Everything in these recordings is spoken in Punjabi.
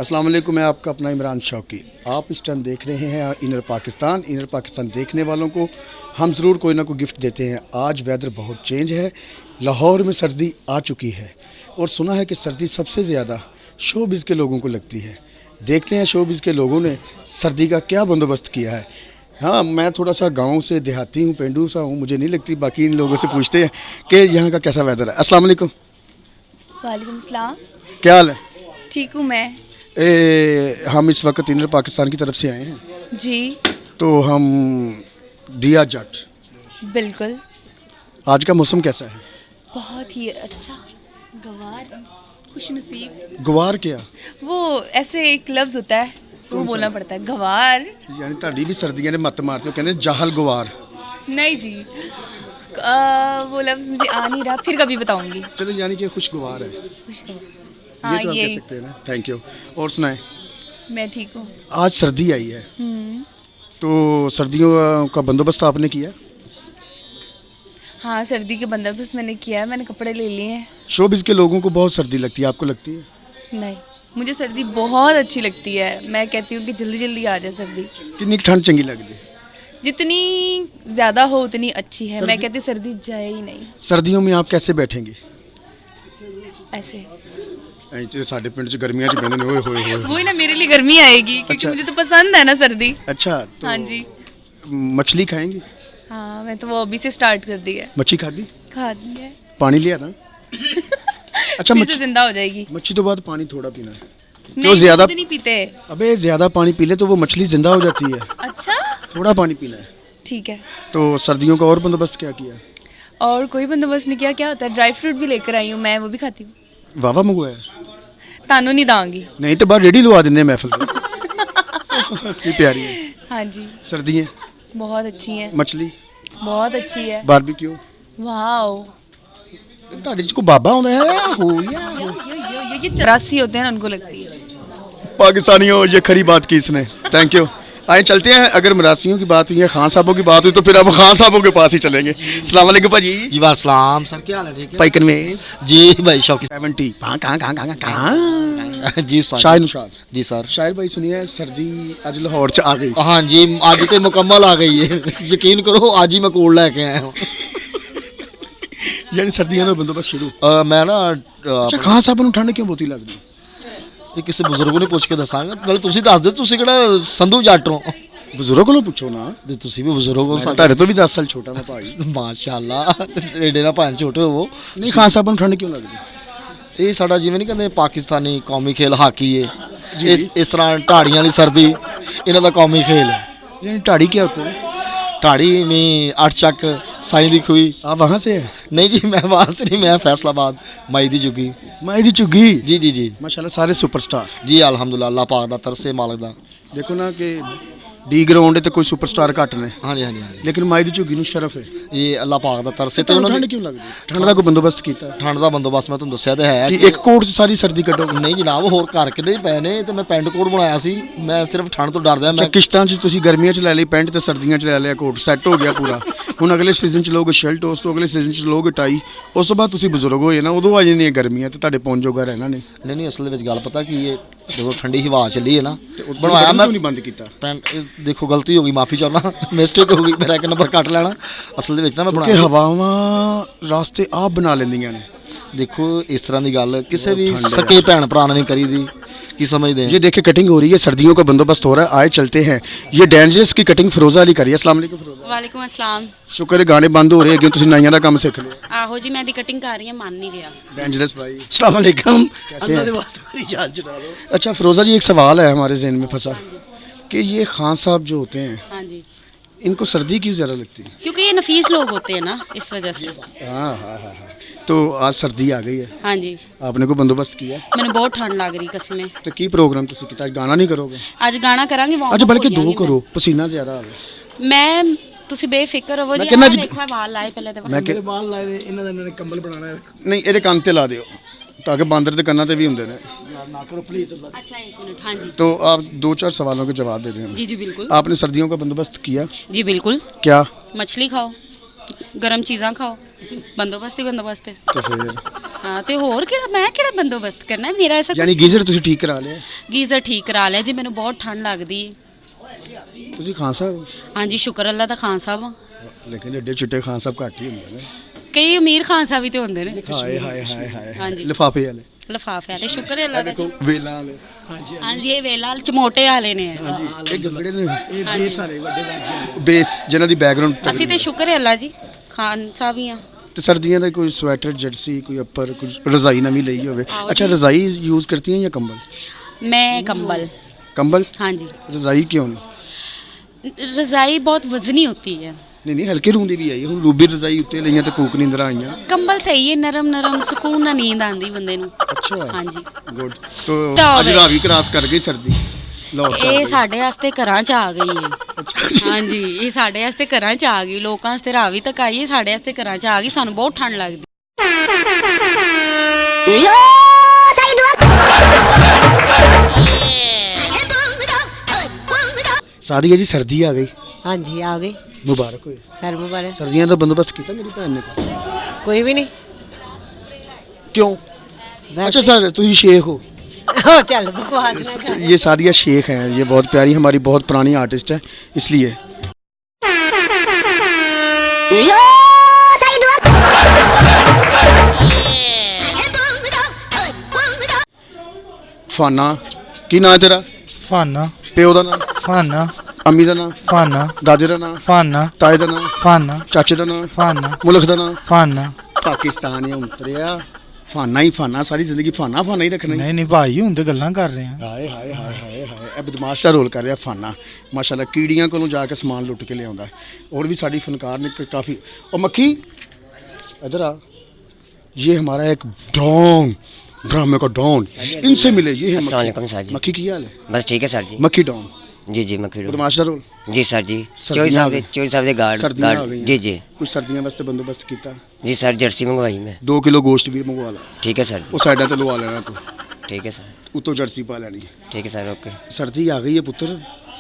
अस्सलाम वालेकुम, मैं आपका अपना इमरान शौकी। आप इस टाइम देख रहे हैं इनर पाकिस्तान। इनर पाकिस्तान देखने वालों को हम ज़रूर कोई ना कोई गिफ्ट देते हैं। आज वेदर बहुत चेंज है, लाहौर में सर्दी आ चुकी है और सुना है कि सर्दी सबसे ज़्यादा शोबिज़ के लोगों को लगती है। देखते हैं शोबिज़ के लोगों ने सर्दी का क्या बंदोबस्त किया है। हाँ, मैं थोड़ा सा गांव से देहाती हूँ, पेंडू सा हूँ, मुझे नहीं लगती। बाकी इन लोगों से पूछते हैं कि यहाँ का कैसा वेदर है। अस्सलाम वालेकुम। वालेकुम सलाम। क्या हाल है? ठीक हूँ मैं। हम इस वक्त इनर पाकिस्तान की तरफ से आए हैं, जी तो हम दिया जट। बिल्कुल। आज का मौसम कैसा है? बहुत ही अच्छा, गवार, खुश नसीब। गवार क्या? वो ऐसे एक लफ्ज़ होता है, वो बोलना पड़ता है, गवार। यानी ਤੁਹਾਡੀ भी सर्दियां ने मत मारते हो, कहते हैं जाहल गवार। नहीं जी, वो लफ्ज़ मुझे आ नहीं रहा, फिर कभी बताऊंगी। चलो, यानी कि खुशगवार है। खुशगवार। ये हाँ, तो आप कह यही। सकते हैं ना। Thank you. और सुनाएं। मैं ठीक हूँ। आज सर्दी आई है, तो सर्दियों का बंदोबस्त आपने किया? हाँ, सर्दी के बंदोबस्त मैंने किया है, मैंने कपड़े ले लिए हैं। शोबिज़ के लोगों को बहुत सर्दी लगती है, आपको लगती है? नहीं, मुझे सर्दी बहुत अच्छी लगती है। मैं कहती हूँ कि जल्दी जल्दी आ जाए सर्दी। कितनी ठंड चंगी लगती है? जितनी ज़्यादा हो उतनी अच्छी है। मैं सर्दी- कहती सर्दी जाए ही नहीं। सर्दियों में आप कैसे बैठेंगे? ऐसे तो साढ़े पिंड च गर्मियां च बहने होए होए होए। वही ना, मेरे लिए गर्मी आएगी क्योंकि अच्छा। मुझे तो पसंद है ना सर्दी। अच्छा, तो हाँ जी। मछली खाएंगी? हाँ, मैं तो वो अभी से स्टार्ट कर दी है। मच्छी खादी? खा दी है। पानी लिया था? अच्छा, फिर से जिंदा हो जाएगी। मच्छी तो बाद पानी थोड़ा पीना है। नहीं, ज्यादा- दूध नहीं पीते। अबे ज़्यादा पानी पी ले तो वो मछली जिंदा हो जाती है। अच्छा, थोड़ा पानी पीना है। ठीक है। तो सर्दियों का और बंदोबस्त क्या किया? और कोई बंदोबस्त नहीं किया। क्या होता है, ड्राई फ्रूट भी लेकर आई हूँ मैं, वो भी खाती हूँ। वावा मंगवाया? तानू नहीं दांगी। नहीं तो बाहर रेडी लगा देंगे महफिल में। असली प्यारी है। हाँ जी, सर्दियाँ, बहुत अच्छी है। मछली, बहुत अच्छी है। बारबेक्यू। वाओ। ਤੁਹਾਡੇ ਚ ਕੋਈ ਬਾਬਾ ਆਉਂਦਾ ਹੈ? ਹੋ या ये 84 होते हैं ना, उनको लगती है। पाकिस्तानियों, ये खरी बात की इसने। Thank you. आइए चलते हैं। अगर मरासियों की बात हुई है, खान साहबों की बात हुई, तो फिर हम खान साहबों के पास ही चलेंगे। अस्सलाम वालेकुम भाजी। जी वालेकुम सर, क्या हाल है? ठीक है भाई कन्वेज जी भाई शौकी 70 कहाँ जी उस्ताद शाहिद नुशाद। जी सर। शाहिद भाई सुनिए, सर्दी आज लाहौर च आ गई। हाँ जी, आज तो मुकम्मल आ गई है। यकीन करो, आज ही मैं कोड लेके आया हूँ। यानी सर्दियों का बंदोबस्त शुरू। मैं ना अच्छा, खान साहब ਨੂੰ ਠੰਡ ਕਿਉਂ ਬਹੁਤੀ ਲੱਗਦੀ? ਇਹ ਕਿਸੇ ਬਜ਼ੁਰਗ ਨੂੰ ਪੁੱਛ ਕੇ ਦੱਸਾਂਗਾ। ਨਾਲੇ ਤੁਸੀਂ ਦੱਸ ਦਿਓ, ਤੁਸੀਂ ਕਿਹੜਾ ਸੰਧੂ ਜੱਟ ਹੋ? ਬਜ਼ੁਰਗ ਕੋਲੋਂ ਪੁੱਛੋ ਨਾ। ਤੇ ਤੁਸੀਂ ਵੀ ਬਜ਼ੁਰਗ ਹੋ ਤੁਹਾਡੇ ਤੋਂ ਵੀ 10 ਸਾਲ ਛੋਟਾ ਮੈਂ ਭਾਈ। ਮਾਸ਼ਾਅੱਲਾ, ਏਡੇ ਨਾ ਭਾਂ ਛੋਟੇ ਹੋਵੋ। ਨਹੀਂ, ਖਾਨ ਸਾਹਿਬ ਨੂੰ ਠੰਡ ਕਿਉਂ ਲੱਗਦੀ? ਇਹ ਸਾਡਾ ਜਿਵੇਂ ਨਹੀਂ ਕਹਿੰਦੇ ਪਾਕਿਸਤਾਨੀ ਕੌਮੀ ਖੇਲ ਹਾਕੀ ਹੈ, ਜੀ। ਇਸ ਤਰ੍ਹਾਂ ਢਾੜੀਆਂ ਵਾਲੀ ਸਰਦੀ ਇਹਨਾਂ ਦਾ ਕੌਮੀ ਖੇਲ ਹੈ। यानी ढाड़ी क्या होता है? ढाड़ी में 8 चक साई दी खुई। आप वहाँ से है? नहीं जी, मैं वहाँ से नहीं, मैं फैसलाबाद माई दी जुगी। माई दी चुगी। जी जी जी माशाल्लाह, सारे सुपरस्टार। जी अल्हम्दुलिल्लाह, अल्लाह पाक दा तरसे मालिक दा। देखो ना कि डी ग्राउंड है तो कोई सुपरस्टार घट ने, हाँ जी हाँ जी हाँ जी। लेकिन माई दी झुग्गी ਨੂੰ ਸ਼ਰਫ ਹੈ। ये अल्लाह पाक दा तरसे। ਤੇ ਤੇ ਉਹਨਾਂ ਉਹਨਾਂ ਠੰਡ ਨੇ ਕਿਉਂ ਲੱਗਦੀ? ਠੰਡ ਦਾ ਕੋਈ ਬੰਦੋਬਸਤ ਕੀਤਾ? ਠੰਡ ਦਾ ਬੰਦੋਬਸਤ ਮੈਂ ਤੁਹਾਨੂੰ ਦੱਸਿਆ ਤੇ ਹੈ ਕਿ ਕਿ ਇੱਕ ਕੋਟ 'ਚ ਸਾਰੀ ਸਰਦੀ ਕੱਢੋਗੇ? ਨਹੀਂ ਜਨਾਬ, ਹੋਰ ਘਰ ਕਿਹੜੇ ਪਏ ਨੇ, ਤੇ ਮੈਂ ਪੈਂਟ ਕੋਟ ਬਣਾਇਆ ਸੀ। ਮੈਂ ਸਿਰਫ ਠੰਡ ਤੋਂ ਡਰਦਾ ਅੱਛਾ, ਮੈਂ। ਕਿਸ਼ਤਾਂ 'ਚ ਤੁਸੀਂ ਗਰਮੀਆਂ 'ਚ ਲੈ ਲਈ ਪੈਂਟ ਤੇ ਸਰਦੀਆਂ 'ਚ ਲੈ ਲਿਆ ਕੋਟ, ਸੈੱਟ ਹੋ ਗਿਆ ਪੂਰਾ। ਹੁਣ ਅਗਲੇ ਸੀਜ਼ਨ 'ਚ ਲੋਗੇ ਸ਼ਰਟ, ਉਸ ਤੋਂ ਅਗਲੇ ਸੀਜ਼ਨ 'ਚ ਲੋਗੇ ਟਾਈ, ਉਸ ਤੋਂ ਬਾਅਦ ਤੁਸੀਂ ਬਜ਼ੁਰਗ ਹੋਏ ਨਾ, ਉਦੋਂ ਆ ਜਾਣੀਆਂ ਗਰਮੀਆਂ ਤੇ ਤੁਹਾਡੇ ਪਹੁੰਚ ਜੋਗਾ ਰਹਿਣਾ ਨਹੀਂ। ਨਹੀਂ ਨਹੀਂ, ਅਸਲ ਦੇ ਵਿੱਚ ਗੱਲ ਪਤਾ ਕੀ ਹੈ, ਜਦੋਂ ਠੰਡੀ ਹਵਾ ਚੱਲੀ ਹੈ ਨਾ, ਬਣਾਇਆ ਬਣਵਾਇਆ ਮੈਂ ਨਹੀਂ ਬੰਦ ਕੀਤਾ ਪੈਂਟ। ਇਹ ਦੇਖੋ ਗਲਤੀ ਹੋ ਗਈ, ਮਾਫੀ ਚਾਹੁੰਦਾ, ਮਿਸਟੇਕ ਹੋ ਗਈ, ਮੇਰਾ ਇੱਕ ਨੰਬਰ ਕੱਟ ਲੈਣਾ। ਅਸਲ ਦੇ ਵਿੱਚ ਨਾ ਮੈਂ ਕਿ ਬਣਾਇਆ। ਹਵਾਵਾਂ ਰਾਸਤੇ ਆਪ ਬਣਾ ਲੈਂਦੀਆਂ ਨੇ। ਦੇਖੋ ਇਸ ਤਰ੍ਹਾਂ ਦੀ ਗੱਲ ਕਿਸੇ ਵੀ ठंड है। ਸਕੇ ਭੈਣ ਭਰਾ ਨਾਲ ਨਹੀਂ ਕਰੀਦੀ, ਕੀ समझते हैं? ये देखिए कटिंग हो रही है, सर्दियों का बंदोबस्त हो रहा है। आए चलते हैं। ये डेंजरस की कटिंग फिरोजा अली करी है। अस्सलाम वालेकुम फिरोजा। ਵਾਲੇਕੁਮ ਅਸਲਾਮ। शुक्र है गाने बंद हो रहे हैं, ਤੁਸੀਂ ਨਾਈਆਂ ਦਾ ਕੰਮ ਸਿੱਖ ਲਿਆ। ਆਹੋ ਜੀ, ਮੈਂ ਦੀ ਕਟਿੰਗ ਕਰ ਰਹੀ ਹਾਂ, ਮੰਨ ਨਹੀਂ ਰਿਹਾ। डेंजरस भाई, अस्सलाम वालेकुम। कैसे हैं? अच्छा फिरोजा जी, एक सवाल है हमारे जहन में फंसा कि ये खान साहब जो होते हैं, हाँ जी, इनको सर्दी क्यों ज़्यादा लगती है? क्योंकि ये नफीस लोग होते हैं ना, इस वजह से। हाँ हाँ हाँ हाँ। तो आज सर्दी आ गई है, हाँ जी, आपने कोई बंदोबस्त किया? मैंने बहुत ठंड लग रही कसमें। तो की प्रोग्राम तुसी कीता? आज गाना नहीं करोगे? ਅੱਜ ਗਾਣਾ ਕਰਾਂਗੇ warm अच्छा, up बल्कि हो दो जाएंगे करो, पसीना ज़्यादा आ गया। मैं ਤੁਸੀਂ ਬੇਫਿਕਰ ਹੋਵੋ ਮੈਂ ਜੀ। ਕਹਿੰਦਾ ਆਹ ਜੀ- ਦੇਖੋ ਮੈਂ ਵਾਲ ਲਾਏ ਪਹਿਲੇ ਤੇ। मैं ਮੇਰੇ ਬਾਲ ਲਾਏ ਨੇ, ਇਹਨਾਂ ਦਾ ਇਹਨਾਂ ਨੇ ਕੰਬਲ ਬਣਾਉਣਾ ਹੈ। नहीं, ਇਹਦੇ ਕੰਨ ਤੇ ਲਾ ਦਿਓ ਤਾਂ ਕਿ ਬਾਂਦਰ ਦੇ ਕੰਨਾਂ ਤੇ ਵੀ ਹੁੰਦੇ ਨੇ। ਯਾਰ ਨਾ ਕਰੋ ਪਲੀਜ਼ ਅੱਲਾ। अच्छा एक मिनट। हाँ जी तो आप 2-4 सवालों के जवाब दे दें हमें। जी जी बिल्कुल। आपने सर्दियों का बंदोबस्त किया? जी बिल्कुल। क्या? मछली खाओ, गर्म चीज़ां खाओ, ਬੰਦੋਬਸਤ ਹੀ ਬੰਦੋਬਸਤ ਹੈ। ਤੇ ਫਿਰ ਹਾਂ ਤੇ ਹੋਰ ਕਿਹੜਾ, ਮੈਂ ਕਿਹੜਾ ਬੰਦੋਬਸਤ ਕਰਨਾ ਹੈ? ਮੇਰਾ ਐਸਾ ਯਾਨੀ ਗੀਜ਼ਰ ਤੁਸੀਂ ਠੀਕ ਕਰਾ ਲਿਆ? ਗੀਜ਼ਰ ਠੀਕ ਕਰਾ ਲਿਆ ਜੀ, ਮੈਨੂੰ ਬਹੁਤ ਠੰਡ ਲੱਗਦੀ ਹੈ। ਤੁਸੀਂ ਖਾਨ ਸਾਹਿਬ? ਹਾਂਜੀ ਸ਼ੁਕਰ ਅੱਲਾ ਦਾ ਖਾਨ ਸਾਹਿਬ ਆ। ਲੇਕਿਨ ਏਡੇ ਚਿੱਟੇ ਖਾਨ ਸਾਹਿਬ ਘੱਟ ਹੀ ਹੁੰਦੇ ਨੇ। ਕਈ ਅਮੀਰ ਖਾਨ ਸਾਹਿਬ ਵੀ ਤੇ ਹੁੰਦੇ ਨੇ। ਹਾਏ ਹਾਏ ਹਾਏ ਹਾਏ ਹਾਂਜੀ। ਲਿਫਾਫੇ ਵਾਲੇ ਲਿਫਾਫਿਆਂ ਤੇ ਸ਼ੁਕਰ ਹੈ ਅੱਲਾ ਦਾ ਜੀ। ਵੇਲਾਂ ਵਾਲੇ। ਹਾਂਜੀ ਇਹ ਵੇਲਾ ਚਮੋਟੇ ਵਾਲੇ ਨੇ। ਹਾਂਜੀ ਇਹ ਗੰਗੜੇ ਨੇ, ਇਹ ਬੇਸ ਸਾਰੇ ਵੱਡੇ ਬਾਜੀ ਬੇਸ ਜਿਨ੍ਹਾਂ ਦੀ ਬੈਕਗ੍ਰਾਉਂਡ। ਅਸੀਂ ਤੇ ਸ਼ੁਕਰ ਹੈ ਅੱਲਾ ਜੀ ਖਾਨ ਸਾਹਿਬ ਹੀ ਆ। ਤੇ ਸਰਦੀਆਂ ਦਾ ਕੋਈ ਸਵੈਟਰ ਜਰਸੀ ਕੋਈ ਉੱਪਰ ਕੁਝ ਰਜ਼ਾਈ ਨਵੀਂ ਲਈ ਹੋਵੇ? ਅੱਛਾ ਰਜ਼ਾਈ ਯੂਜ਼ ਕਰਤੀ हैं या कंबल? मैं कंबल। कंबल? हाँ जी। रजाई क्यों नहीं? रजाई बहुत वजनी होती है। नहीं हल्के रूम दी भी आई ਹੁਣ ਰੂਬੀ ਰਜ਼ਾਈ ਉੱਤੇ ਲਈਆਂ ਤੇ ਕੂਕ ਨੀਂਦਰਾਂ ਆਈਆਂ। कंबल सही है, नरम नरम सुकून ਨਾਲ ਨੀਂਦ ਆਂਦੀ ਬੰਦੇ ਨੂੰ। ਅੱਛਾ हाँ जी। ਗੁੱਡ। तो ਤਾਂ ਅੱਜ ਹੋਵੇ। ਰਾਵੀ ਕ੍ਰਾਸ ਕਰ ਗਈ ਸਰਦੀ ਲਾਹੌਰ ਚ ਆ ਇਹ ਗਈ। ਸਾਡੇ ਵਾਸਤੇ ਘਰਾਂ 'ਚ ਆ ਗਈ ਹੈ। ਹਾਂਜੀ ਇਹ ਸਾਡੇ ਵਾਸਤੇ ਘਰਾਂ 'ਚ ਆ ਗਈ, ਲੋਕਾਂ ਵਾਸਤੇ ਰਾਵੀ ਤੱਕ ਆਈ ਹੈ, ਸਾਡੇ ਵਾਸਤੇ ਘਰਾਂ 'ਚ ਆ ਗਈ। ਸਾਨੂੰ ਬਹੁਤ ਠੰਡ ਲੱਗਦੀ। ਸਾਦੀ ਹੈ ਜੀ ਸਰਦੀ ਆ ਗਈ। ਹਾਂਜੀ ਆ ਗਈ। ਮੁਬਾਰਕ ਹੋਏ। ਖੈਰ ਮੁਬਾਰਕ। ਸਰਦੀਆਂ ਦਾ ਬੰਦੋਬਸਤ ਕੀਤਾ ਮੇਰੀ ਭੈਣ ਨੇ ਤਾਂ। ਕੋਈ ਵੀ ਨਹੀਂ। क्यों? वैसे- अच्छा सर ਤੁਸੀਂ शेख हो? चल बकवास ना कर। ये सादिया शेख हैं, ये बहुत प्यारी हमारी बहुत पुरानी आर्टिस्ट है इसलिए। फाना की ना है तेरा? फाना प्यो का नाम? फाना अम्मी का नाम? फाना दादे का नाम? फाना ताए का नाम? फाना चाचे का नाम? फाना मुल्क का नाम? फाना। पाकिस्तान या उतरिया फाना ही फाना, सारी जिंदगी फाना फाना ही रखना। नहीं नहीं भाई ਹੁਣ ਤੇ ਗੱਲਾਂ ਕਰ ਰਹੇ ਆ। ਹਾਏ ਹਾਏ ਹਾਏ ਹਾਏ ਹਾਏ ਇਹ ਬਦਮਾਸ਼ ਦਾ ਰੋਲ ਕਰ ਰਿਹਾ ਫਾਨਾ। ਮਾਸ਼ਾਅੱਲਾ ਕੀੜੀਆਂ ਕੋਲੋਂ ਜਾ ਕੇ ਸਮਾਨ ਲੁੱਟ ਕੇ ਲਿਆਉਂਦਾ ਹੈ। और भी साड़ी फनकार ने काफ़ी। और मक्खी इधर आ, ये हमारा एक डॉन ड्रामे का डॉन, इनसे मिले। ये है अस्सलाम वालेकुम सर जी। मक्खी की हाल है? बस ठीक है सर जी। मक्खी डॉन जी जी मक्खी रोड। बदमाश ਦਾ ਰੋਲ। जी सर जी। सर्दियाँ चोरी आ साहब गई। चोरी साहब ਦੇ ਗਾਰਡ सर्दियाँ आ ਗਾਰਡ गई जी जी कुछ सर्दियाँ वास्ते बंदोबस्त किया। जी सर जर्सी मंगवाई मैं। 2 किलो गोश्त भी मंगवा ला। ठीक है सर वो जी। साइडा तो लवा लेना तू, ठीक है सर। उतो जर्सी पा लेनी। ठीक है सर ओके। सर्दी आ गई है पुत्र,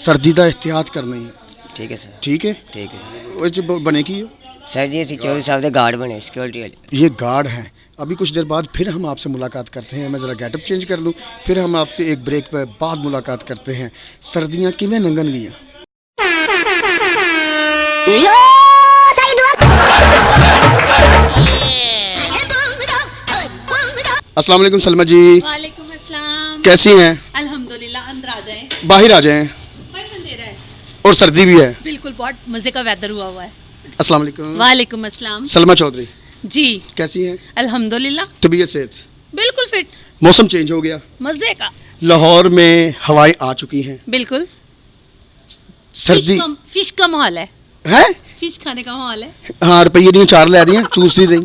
सर्दी का एहतियात करना ही है। ठीक है सर ठीक है ठीक है वो च बने की हो? सर जी ਅਸੀਂ ਚੋਰੀ ਸਾਹਿਬ ਦੇ ਗਾਰਡ ਬਣੇ सिक्योरिटी वाले। ये गार्ड हैं। अभी कुछ देर बाद फिर हम आपसे मुलाकात करते हैं। मैं ज़रा गेटअप चेंज कर लूँ, फिर हम आपसे एक ब्रेक पे बाद मुलाकात करते हैं। सर्दियाँ किमें नंगन गई। अस्सलाम वालेकुम सलमा जी, वालेकुम अस्सलाम। कैसी हैं? अल्हम्दुलिल्लाह, अंदर आ जाएं। बाहर आ जाएं। बाहर अंधेरा है। और सर्दी भी है। बिल्कुल बहुत मजे का वेदर हुआ हुआ है। अस्सलाम वालेकुम। वालेकुम अस्सलाम। सलमा चौधरी जी कैसी हैं? अल्हम्दुलिल्लाह तबीयत सेहत? बिल्कुल फिट, मौसम चेंज हो गया, मजे का। लाहौर में हवाएं आ चुकी हैं। बिल्कुल सर्दी फिश का माहौल है। है? फिश खाने का माहौल है। हाँ रुपये दी 4 लै दी चूस दी रही।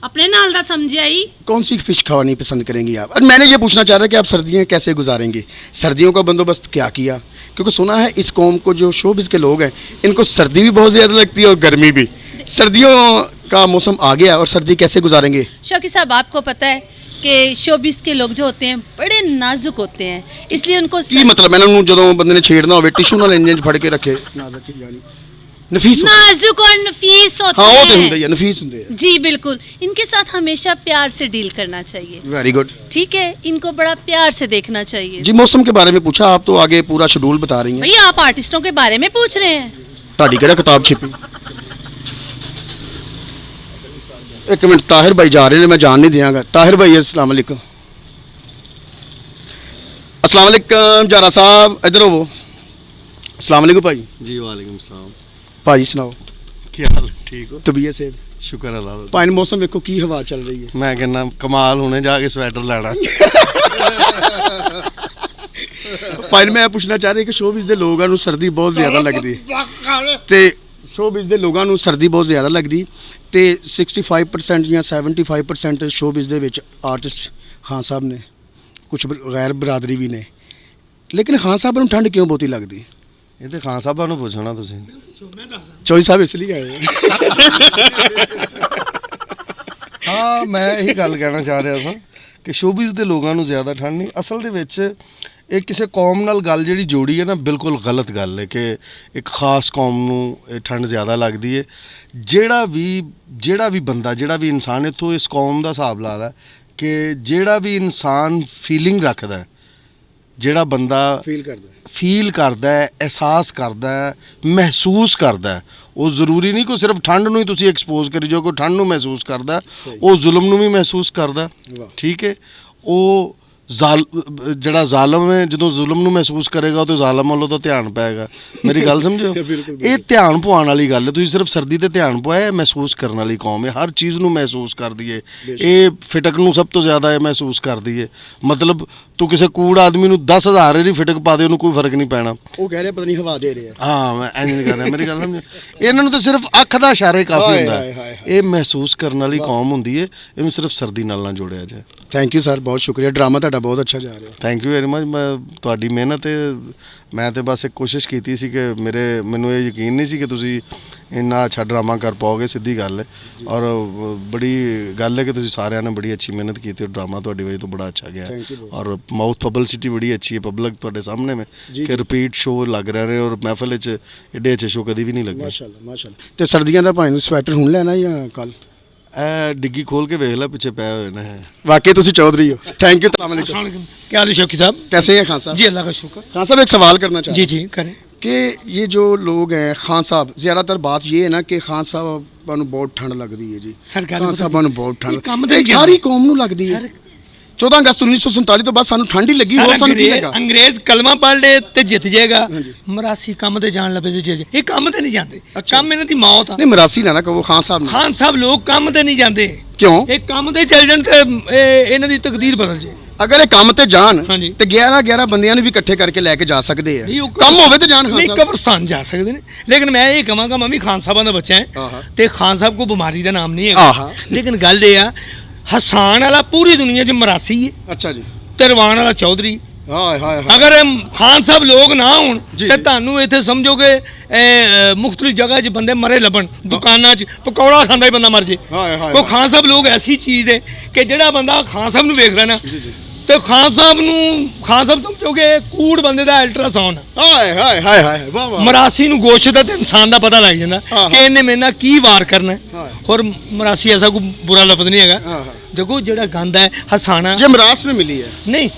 अपने नाल दा समझ आई। कौन सी फिश खानी पसंद करेंगी आप? और मैंने ये पूछना चाह रहा कि आप सर्दियाँ कैसे गुजारेंगे, सर्दियों का बंदोबस्त क्या किया? क्योंकि सुना है इस कौम को जो शोबिस के लोग हैं इनको सर्दी भी बहुत ज़्यादा लगती है और गर्मी भी। सर्दियों का मौसम आ गया और सर्दी कैसे गुजारेंगे? शौकी साहब आपको पता है कि शोबिस के लोग जो होते हैं बड़े नाजुक होते हैं, इसलिए उनको की मतलब मैंने उन्होंने जो बंदे ने छेड़ना हो टिशू नाल इंज फड़ के रखे नाजुक यानी नफीस होते हैं। नाजुक और नफीस होते हाँ वो तो हैं। होंगे ही, नफीस होंगे। जी बिल्कुल, इनके साथ हमेशा प्यार से डील करना चाहिए। Very good. ठीक है, इनको बड़ा प्यार से देखना चाहिए। जी मौसम के बारे में पूछा, आप तो आगे पूरा शेड्यूल बता रही हैं। भैया आप आर्टिस्टों के बारे में पूछ रहे हैं। ताड़ी केड़ा किताब छिपी? एक मिनट, ताहिर भाई जा रहे हैं, मैं जान नहीं दियांगा। ताहिर भाई अस्सलाम वालेकुम। अस्सलाम वालेकुम जारा साहब, इधर हो। अस्सलाम वालेकुम भाई। जी वालेकुम सलाम। भाजी सुनाओ ਕੀ ਹਾਲ ਠੀਕ ਹੋ? तबीयत से? ਸ਼ੁਕਰ ਅੱਲਾਹ ਦਾ। पानी मौसम देखो की हवा चल रही है। ਮੈਂ ਕਹਿੰਦਾ ਕਮਾਲ ਹੁਣੇ ਜਾ ਕੇ ਸਵੈਟਰ ਲੈਣਾ। ਭਾਈ ਮੈਂ ਪੁੱਛਣਾ ਚਾਹ ਰਿਹਾ ਕਿ ਸ਼ੋਬਿਜ਼ ਦੇ ਲੋਕਾਂ ਨੂੰ ਸਰਦੀ ਬਹੁਤ ਜ਼ਿਆਦਾ ਲੱਗਦੀ ਤੇ ਸ਼ੋਬਿਜ਼ ਦੇ ਲੋਕਾਂ ਨੂੰ ਸਰਦੀ ਬਹੁਤ ਜ਼ਿਆਦਾ ਲੱਗਦੀ ਤੇ 65% ਜਾਂ 75% ਸ਼ੋਬਿਜ਼ ਦੇ ਵਿੱਚ ਆਰਟਿਸਟ ਖਾਨ ਸਾਹਿਬ ਨੇ, ਕੁਝ ਗੈਰ ਬਰਾਦਰੀ ਵੀ ਨੇ, ਲੇਕਿਨ ਖਾਨ ਸਾਹਿਬ ਨੂੰ ਠੰਡ ਕਿਉਂ ਬਹੁਤੀ ਲੱਗਦੀ? ਇਹ ਤੇ ਖਾਨ ਸਾਹਿਬਾਂ ਨੂੰ ਪੁੱਛਣਾ ਤੁਸੀਂ। ਚੌਧਰੀ ਸਾਹਿਬ ਇਸ ਲਈ ਆਏ ਹਾਂ ਮੈਂ ਇਹੀ ਗੱਲ ਕਹਿਣਾ ਚਾਹ ਰਿਹਾ ਸਾਂ ਕਿ ਸ਼ੋਬਿਜ਼ ਦੇ ਲੋਕਾਂ ਨੂੰ ਜ਼ਿਆਦਾ ਠੰਡ ਨਹੀਂ, ਅਸਲ ਦੇ ਵਿੱਚ ਇਹ ਕਿਸੇ ਕੌਮ ਨਾਲ ਗੱਲ ਜਿਹੜੀ ਜੋੜੀ ਹੈ ਨਾ ਬਿਲਕੁਲ ਗਲਤ ਗੱਲ ਹੈ ਕਿ ਇੱਕ ਖਾਸ ਕੌਮ ਨੂੰ ਇਹ ਠੰਡ ਜ਼ਿਆਦਾ ਲੱਗਦੀ ਹੈ। ਜਿਹੜਾ ਵੀ ਬੰਦਾ ਜਿਹੜਾ ਵੀ ਇਨਸਾਨ ਇੱਥੋਂ ਇਸ ਕੌਮ ਦਾ ਹਿਸਾਬ ਲਾ ਲੈ ਕਿ ਜਿਹੜਾ ਵੀ ਇਨਸਾਨ ਫੀਲਿੰਗ ਰੱਖਦਾ ਹੈ, ਜਿਹੜਾ ਬੰਦਾ ਫੀਲ ਕਰਦਾ ਹੈ, ਅਹਿਸਾਸ ਕਰਦਾ ਹੈ, ਮਹਿਸੂਸ ਕਰਦਾ ਹੈ, ਉਹ ਜ਼ਰੂਰੀ ਨਹੀਂ ਕਿ ਸਿਰਫ ਠੰਡ ਨੂੰ ਹੀ ਤੁਸੀਂ ਐਕਸਪੋਜ਼ ਕਰੀ ਜਾਓ। ਕੋਈ ਠੰਡ ਨੂੰ ਮਹਿਸੂਸ ਕਰਦਾ ਉਹ ਜ਼ੁਲਮ ਨੂੰ ਵੀ ਮਹਿਸੂਸ ਕਰਦਾ। ਠੀਕ ਹੈ, ਉਹ ਜਿਹੜਾ ਜ਼ਾਲਮ ਹੈ ਜਦੋਂ ਜ਼ੁਲਮ ਨੂੰ ਮਹਿਸੂਸ ਕਰੇਗਾ ਤਾਂ ਜ਼ਾਲਮ ਵੱਲੋਂ ਤਾਂ ਧਿਆਨ ਪਾਏਗਾ। ਮੇਰੀ ਗੱਲ ਸਮਝੋ, ਇਹ ਧਿਆਨ ਪਵਾਉਣ ਵਾਲੀ ਗੱਲ ਹੈ। ਤੁਸੀਂ ਸਿਰਫ ਸਰਦੀ ਤੇ ਧਿਆਨ ਪਵਾਇਆ, ਮਹਿਸੂਸ ਕਰਨ ਵਾਲੀ ਕੌਮ ਹੈ, ਹਰ ਚੀਜ਼ ਨੂੰ ਮਹਿਸੂਸ ਕਰਦੀ ਹੈ। ਇਹ ਫਿਟਕ ਨੂੰ ਸਭ ਤੋਂ ਜ਼ਿਆਦਾ ਇਹ ਮਹਿਸੂਸ ਕਰਦੀ ਹੈ। ਮਤਲਬ ਤੂੰ ਕਿਸੇ ਕੂੜ ਆਦਮੀ ਨੂੰ 10,000 ਦੀ ਫਿਟਕ ਪਾ ਦੇ, ਉਹਨੂੰ ਕੋਈ ਫਰਕ ਨਹੀਂ ਪੈਣਾ। ਉਹ ਕਹਿ ਰਿਹਾ ਪਤਾ ਨਹੀਂ ਹਵਾ ਦੇ ਰਿਹਾ। ਹਾਂ, ਮੈਂ ਇੰਜ ਨਹੀਂ ਕਰ ਰਿਹਾ, ਮੇਰੀ ਗੱਲ ਸਮਝੋ। ਇਹਨਾਂ ਨੂੰ ਤਾਂ ਸਿਰਫ ਅੱਖ ਦਾ ਇਸ਼ਾਰਾ ਹੀ ਕਾਫੀ ਹੁੰਦਾ ਹੈ। ਇਹ ਮਹਿਸੂਸ ਕਰਨ ਵਾਲੀ ਕੌਮ ਹੁੰਦੀ ਹੈ, ਇਹਨੂੰ ਸਿਰਫ ਸਰਦੀ ਨਾਲ ਨਾ ਜੋੜਿਆ ਜਾਏ। ਥੈਂਕ ਯੂ ਸਰ, ਬਹੁਤ ਸ਼ੁਕਰੀਆ। ਡਰਾਮਾ ਤੁਹਾਡਾ ਬਹੁਤ ਅੱਛਾ ਜਾ ਰਿਹਾ। Thank you very much. ਮੈਂ ਤੁਹਾਡੀ ਮਿਹਨਤ ਮੈਂ ਤਾਂ ਬਸ ਇੱਕ ਕੋਸ਼ਿਸ਼ ਕੀਤੀ ਸੀ ਕਿ ਮੈਨੂੰ ਇਹ ਯਕੀਨ ਨਹੀਂ ਸੀ ਕਿ ਤੁਸੀਂ ਇੰਨਾ ਅੱਛਾ ਡਰਾਮਾ ਕਰ ਪਾਓਗੇ, ਸਿੱਧੀ ਗੱਲ ਹੈ। ਔਰ ਬੜੀ ਗੱਲ ਹੈ ਕਿ ਤੁਸੀਂ ਸਾਰਿਆਂ ਨੇ ਬੜੀ ਅੱਛੀ ਮਿਹਨਤ ਕੀਤੀ ਔਰ ਡਰਾਮਾ ਤੁਹਾਡੀ ਵਜ੍ਹਾ ਤੋਂ ਬੜਾ ਅੱਛਾ ਗਿਆ। ਔਰ ਮਾਊਥ ਪਬਲਿਸਿਟੀ ਬੜੀ ਅੱਛੀ ਹੈ, ਪਬਲਿਕ ਤੁਹਾਡੇ ਸਾਹਮਣੇ में ਕਿ ਰਿਪੀਟ ਸ਼ੋਅ ਲੱਗ ਰਹੇ ਨੇ ਔਰ ਮਹਿਫਲ 'ਚ ਏਡੇ ਅੱਛੇ ਸ਼ੋਅ ਕਦੀ ਵੀ ਨਹੀਂ ਲੱਗੇ। ਮਾਸ਼ਾਅੱਲਾ ਮਾਸ਼ਾਅੱਲਾ। ਤੇ ਸਰਦੀਆਂ ਦਾ ਭਾਵੇਂ ਸਵੈਟਰ ਹੁਣ ਲੈਣਾ ਜਾਂ ਕੱਲ? डिग्गी खोल के देख ला, पीछे पे हुए ना है। वाकई तुसी चौधरी हो। Thank you. क्या हाल है शौकी साहब? कैसे हैं खान साहब? जी अल्लाह का शुक्र। खान साहब एक सवाल करना चाहता हूं। जी करें। कि ये जो लोग हैं खान साहब, ज़्यादातर बात ये है ना कि खान साहब ਨੂੰ बहुत ठंड लगती है जी। खान साहब ਨੂੰ बहुत ठंड सारी कौम ਨੂੰ लगती है। 14 ਅਗਸਤ 1947 ਤੋਂ ਬਾਅਦ ਸਾਨੂੰ ਠੰਡ ਹੀ ਲੱਗੀ। ਹੋਰ ਸਾਨੂੰ ਕੀ ਲੱਗਾ? ਅੰਗਰੇਜ਼ ਕਲਮਾ ਪੜ੍ਹ ਲੇ ਤੇ ਜਿੱਤ ਜਾਏਗਾ। ਮਰਾਸੀ ਕੰਮ ਤੇ ਜਾਣ ਲੱਗੇ ਜੇ ਇਹ ਕੰਮ ਤੇ ਨਹੀਂ ਜਾਂਦੇ। ਕੰਮ ਇਹਨਾਂ ਦੀ ਮੌਤ ਆ। ਨਹੀਂ ਮਰਾਸੀ ਨਾ ਕਹੋ ਖਾਨ ਸਾਹਿਬ ਨੂੰ। ਖਾਨ ਸਾਹਿਬ ਲੋਕ ਕੰਮ ਤੇ ਨਹੀਂ ਜਾਂਦੇ। ਕਿਉਂ? ਇਹ ਕੰਮ ਤੇ ਚੱਲ ਜਾਣ ਤੇ ਇਹਨਾਂ ਦੀ ਤਕਦੀਰ ਬਦਲ ਜੇ। ਅਗਰ ਇਹ ਕੰਮ ਤੇ ਜਾਣ ਤੇ 11 ਬੰਦਿਆਂ ਨੂੰ ਵੀ ਇਕੱਠੇ ਕਰਕੇ ਲੈ ਕੇ ਜਾ ਸਕਦੇ ਆ। ਕੰਮ ਹੋਵੇ ਤੇ ਜਾਣ। ਨਹੀਂ ਕਬਰਸਤਾਨ ਜਾ ਸਕਦੇ ਨੇ। ਲੇਕਿਨ ਮੈਂ ਇਹ ਕਹਾਂਗਾ ਮੈਂ ਵੀ ਖਾਨ ਸਾਹਿਬਾਂ ਦਾ ਬੱਚਾ ਹਾਂ ਤੇ ਖਾਨ ਸਾਹਿਬ ਕੋ ਬਿਮਾਰੀ ਦਾ ਨਾਮ ਨਹੀਂ ਹੈਗਾ। ਲੇਕਿਨ ਗੱਲ ਇਹ ਆ हसान वाला पूरी दुनिया च मरासी है। अच्छा जी। ते रवान वाला चौधरी। हाय हाय। अगर खान साहब लोग ना होन ते तानू इत्थे समझो कि मुख्तलिफ जगह च बंदे मरे लभन, दुकानां च पकौड़ा खांदा ही बंदा मर जे। वो खान साहब लोग ऐसी चीज़ है कि जेड़ा बंदा खान साहब नू वेख रहा ना ਤੇ ਖਾਨ ਸਾਹਿਬ ਸਮਝੋਗੇ ਕੂੜ ਬੰਦੇ ਦਾ ਅਲਟਰਾਸਾਊਂਡ। ਹਾਏ ਹਾਏ ਹਾਏ ਹਾਏ ਵਾਹ ਵਾਹ। ਮਰਾਸੀ ਨੂੰ ਗੋਸ਼ਤ ਦਾ ਤੇ ਇਨਸਾਨ ਦਾ ਪਤਾ ਲੱਗ ਜਾਂਦਾ ਕਿ ਇਹਨੇ ਮੇਰੇ ਨਾਲ ਕੀ ਵਾਰ ਕਰਨਾ। ਹੋਰ ਮਰਾਸੀ ਐਸਾ ਕੋਈ ਬੁਰਾ ਲਫ਼ਜ਼ ਨਹੀਂ ਹੈਗਾ। ਦੇਖੋ ਜਿਹੜਾ ਗੰਦ ਹੈ ਹਸਾਨਾ ਜੇ ਮਰਾਸ ਵਿੱਚ ਮਿਲੀ ਹੈ। ਨਹੀਂ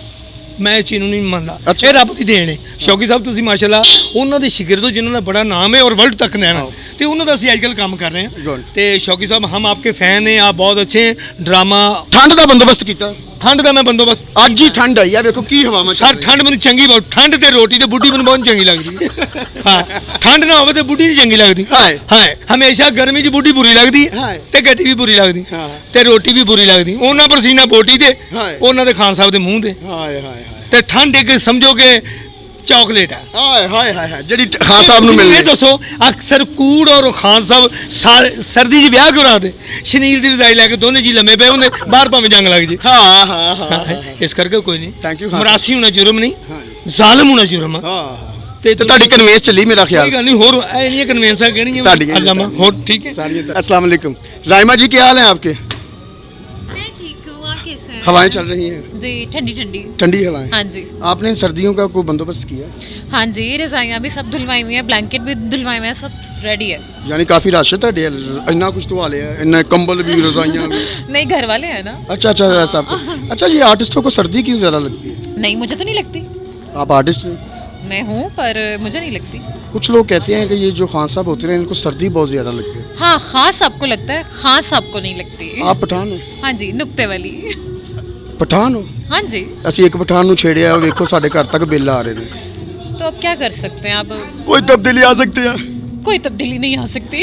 ਮੈਂ ਇਸ ਚੀਜ਼ ਨੂੰ ਨਹੀਂ ਮੰਨਦਾ। ਇਹ ਰੱਬ ਦੀ ਦੇਣ ਹੈ। ਸ਼ੌਕੀ ਸਾਹਿਬ ਤੁਸੀਂ ਮਾਸ਼ਾਅੱਲਾ ਉਹਨਾਂ ਦੇ ਸ਼ਾਗਿਰਦ ਹੋ ਜਿਨ੍ਹਾਂ ਦਾ ਬੜਾ ਨਾਮ ਹੈ ਔਰ ਵਰਲਡ ਤੱਕ ਨੇ ਤੇ ਉਹਨਾਂ ਦਾ ਅਸੀਂ ਅੱਜਕੱਲ ਕੰਮ ਕਰ ਰਹੇ ਹਾਂ। ਤੇ ਸ਼ੌਕੀ ਸਾਹਿਬ ਹਮ ਆਪਕੇ ਫੈਨ ਹੈ। ਆਪ ਬਹੁਤ ਅੱਛੇ ਡਰਾਮਾ। ਠੰਡ ਦਾ ਬੰਦੋਬਸਤ ਕੀਤਾ? ਠੰਡ ਦਾ ਮੈਂ ਬੰਦੋਬਸਤ ਅੱਜ ਹੀ ਠੰਡ ਆਈ ਆ। ਵੇਖੋ ਕੀ ਹਵਾਵਾਂ ਸਰ ਠੰਡ ਮੈਨੂੰ ਚੰਗੀ ਬਹੁਤ। ਠੰਡ ਤੇ ਰੋਟੀ ਤੇ ਬੁੱਢੀ ਮੈਨੂੰ ਬਹੁਤ ਚੰਗੀ ਲੱਗਦੀ ਹੈ। ਹਾਂ ਠੰਡ ਨਾ ਹੋਵੇ ਤੇ ਬੁੱਢੀ ਨਹੀਂ ਚੰਗੀ ਲੱਗਦੀ। ਹਾਂ ਹਮੇਸ਼ਾ ਗਰਮੀ 'ਚ ਬੁੱਢੀ ਬੁਰੀ ਲੱਗਦੀ ਤੇ ਗੱਡੀ ਵੀ ਬੁਰੀ ਲੱਗਦੀ ਤੇ ਰੋਟੀ ਵੀ ਬੁਰੀ ਲੱਗਦੀ। ਉਹਨਾਂ ਪਰਸੀਨਾ ਬੋਟੀ ਤੇ ਉਹਨਾਂ ਦੇ ਖਾਨ ਸਾਹਿਬ ਦੇ ਮੂੰਹ ਤੇ। ਹਾਏ ਹਾਏ ਤੇ ਠੰਡ ਇੱਕ ਸਮਝੋ ਕਿ ਚੌਕਲੇਟ ਹੈ। ਹਾਏ ਹਾਏ ਹਾਏ ਜਿਹੜੀ ਖਾਨ ਸਾਹਿਬ ਨੂੰ ਮਿਲਦੀ। ਇਹ ਦੱਸੋ ਅਕਸਰ ਕੂੜ ਔਰ ਖਾਨ ਸਾਹਿਬ ਸਰਦੀ 'ਚ ਵਿਆਹ ਕਿਉਂ ਰੱਖਦੇ? ਸ਼ਨੀਲ ਦੀ ਰਜ਼ਾਈ ਲੈ ਕੇ ਦੋਨੇ ਜੀ ਲੰਮੇ ਪਏ ਹੁੰਦੇ ਬਾਹਰ ਭਾਵੇਂ ਜੰਗ ਲੱਗ ਜੇ। ਹਾਂ ਹਾਂ ਹਾਂ ਇਸ ਕਰਕੇ ਕੋਈ ਨਹੀਂ। Thank you. ਮਰਾਸੀ ਹੋਣਾ ਜੁਰਮ ਨਹੀਂ, ਜ਼ਾਲਮ ਹੋਣਾ ਜੁਰਮ ਆ। ਤੇ ਤੁਹਾਡੀ ਕਨਵੇਂਸ ਚੱਲੀ ਮੇਰਾ ਖਿਆਲ। ਕੋਈ ਗੱਲ ਨਹੀਂ। ਹੋਰ ਇਹ ਨਹੀਂ ਕਨਵੇਂਸਾਂ ਕਿਹੜੀਆਂ ਅੱਲਾਮਾ ਹੋਰ ਠੀਕ ਹੈ। अस्सलाम वालेकुम। राइमा जी क्या हाल है आपके? मैं ठीक हूँ। आप कैसे हैं? हवाएं चल रही हैं जी ठंडी ठंडी। ठंडी हवाएं। हाँ जी। आपने सर्दियों का कोई बंदोबस्त किया? हाँ जी रजाइयाँ भी सब धुलवाई हुई हैं, ब्लैंकेट भी धुलवाए हुए हैं, सब रेडी है। यानी काफ़ी रश है ਤੁਹਾਡੇ ਇੰਨਾ ਕੁਝ ਧਵਾ ਲਿਆ ਇੰਨਾ ਕੰਬਲ भी रजाइयाँ भी। नहीं घर वाले हैं ना। अच्छा अच्छा ऐसा। अच्छा जी आर्टिस्टों को सर्दी क्यों ज़्यादा लगती है? नहीं मुझे तो नहीं लगती। आप आर्टिस्ट हैं? मैं हूँ पर मुझे नहीं लगती। कुछ लोग कहते हैं कि ये जो खान साहब होते हैं इनको सर्दी बहुत ज़्यादा लगती है। हाँ खास सबको लगता है, खास सबको नहीं लगती। आप पठान हैं? हाँ जी नुक्ते वाली। पठान हो? हाँ जी। ਅਸੀਂ ਇੱਕ ਪਠਾਨ ਨੂੰ ਛੇੜਿਆ ਵੇਖੋ ਸਾਡੇ ਘਰ ਤੱਕ ਬਿੱਲ ਆ ਰਹੇ ਨੇ। तो अब क्या कर सकते हैं? अब कोई तब्दीली आ सकती है? कोई तब्दीली नहीं आ सकती।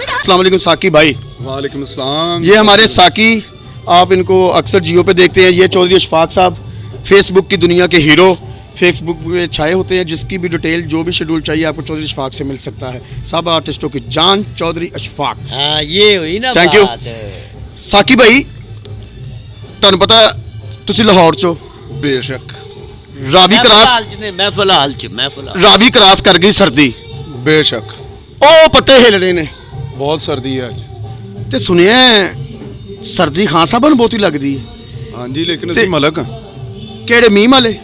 अस्सलाम वालेकुम साकी भाई। वालेकुम अस्सलाम। ये हमारे साकी, आप इनको अक्सर जियो पे देखते हैं। ये चौधरी अशफाक साहब फेसबुक की दुनिया के हीरो, फेसबुक पे छाए होते हैं। जिसकी भी डिटेल जो भी शेड्यूल चाहिए आपको चौधरी अशफाक से मिल सकता है। सब आर्टिस्टों की जान चौधरी अशफाक। हाँ ये हुई ना थैंक यू साकी भाई। ਤੁਹਾਨੂੰ ਪਤਾ ਤੁਸੀਂ ਲਾਹੌਰ ਚੋਂ? बेशक। ਰਾਵੀ ਕਰਾਸ मैं फिलहाल ਰਾਵੀ ਕਰਾਸ ਕਰ ਗਈ ਸਰਦੀ। बेशक। ਉਹ ਪੱਤੇ ਹਿੱਲ ਰਹੇ ਨੇ। बहुत सर्दी है आज। ਤੇ ਸੁਣਿਆ ਹੈ, ਸਰਦੀ ਖਾਨ ਸਾਹਿਬਾਂ ਨੂੰ ਬਹੁਤੀ ਲੱਗਦੀ ਹੈ। ਹਾਂਜੀ ਲੇਕਿਨ ਤੇ- ਅਸੀਂ ਮਲਕ ਕਿਹੜੇ ਮੀਮ ਵਾਲੇ?